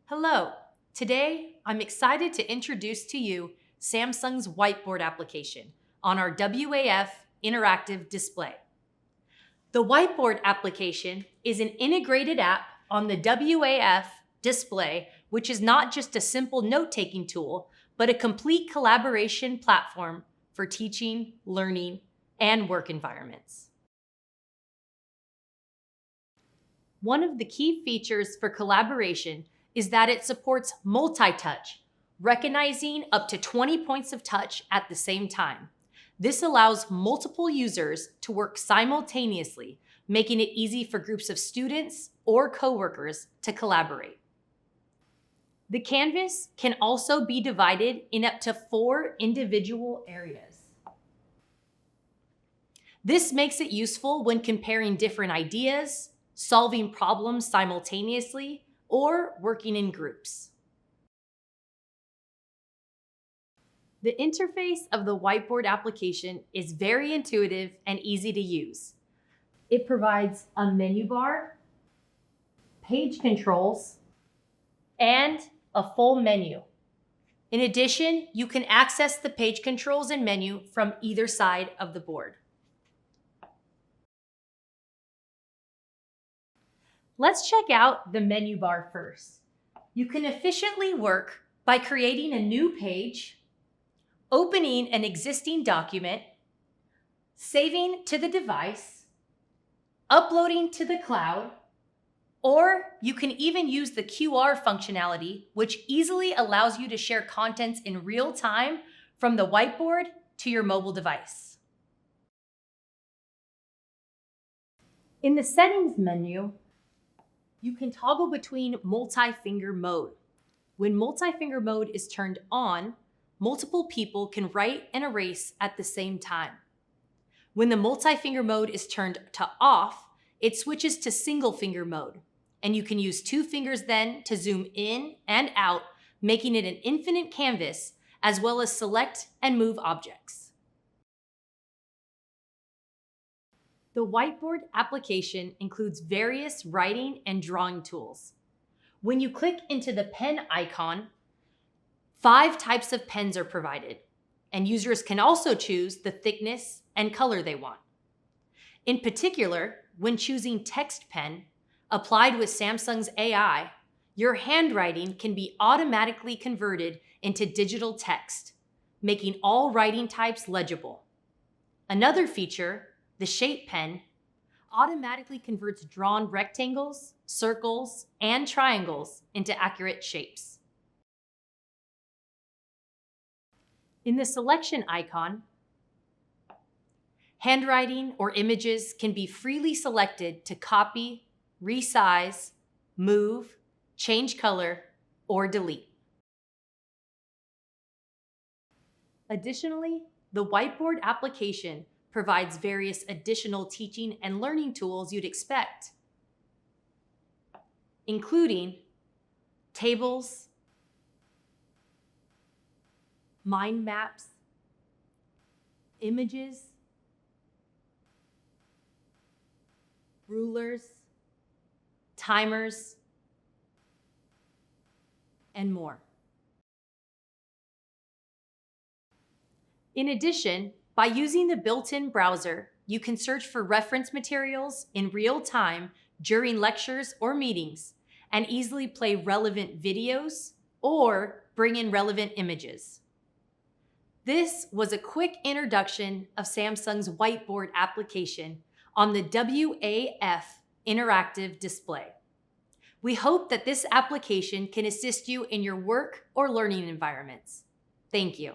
Hello, today I'm excited to introduce to you Samsung's Whiteboard application on our WAF interactive display. The Whiteboard application is an integrated app on the WAF display, which is not just a simple note-taking tool, but a complete collaboration platform for teaching, learning, and work environments. One of the key features for collaboration is that it supports multi-touch, recognizing up to 20 points of touch at the same time. This allows multiple users to work simultaneously, making it easy for groups of students or coworkers to collaborate. The canvas can also be divided in up to 4 individual areas. This makes it useful when comparing different ideas, solving problems simultaneously, or working in groups. The interface of the Whiteboard application is very intuitive and easy to use. It provides a menu bar, page controls, and a full menu. In addition, you can access the page controls and menu from either side of the board. Let's check out the menu bar first. You can efficiently work by creating a new page, opening an existing document, saving to the device, uploading to the cloud, or you can even use the QR functionality, which easily allows you to share contents in real time from the whiteboard to your mobile device. In the settings menu, you can toggle between multi-finger mode. When multi-finger mode is turned on, multiple people can write and erase at the same time. When the multi-finger mode is turned to off, it switches to single finger mode, and you can use 2 fingers then to zoom in and out, making it an infinite canvas, as well as select and move objects. The Whiteboard application includes various writing and drawing tools. When you click into the pen icon, 5 types of pens are provided, and users can also choose the thickness and color they want. In particular, when choosing text pen, applied with Samsung's AI, your handwriting can be automatically converted into digital text, making all writing types legible. Another feature, the shape pen, automatically converts drawn rectangles, circles, and triangles into accurate shapes. In the selection icon, handwriting or images can be freely selected to copy, resize, move, change color, or delete. Additionally, the Whiteboard application provides various additional teaching and learning tools you'd expect, including tables, mind maps, images, rulers, timers, and more. In addition, by using the built-in browser, you can search for reference materials in real time during lectures or meetings and easily play relevant videos or bring in relevant images. This was a quick introduction of Samsung's Whiteboard application on the WAF interactive display. We hope that this application can assist you in your work or learning environments. Thank you.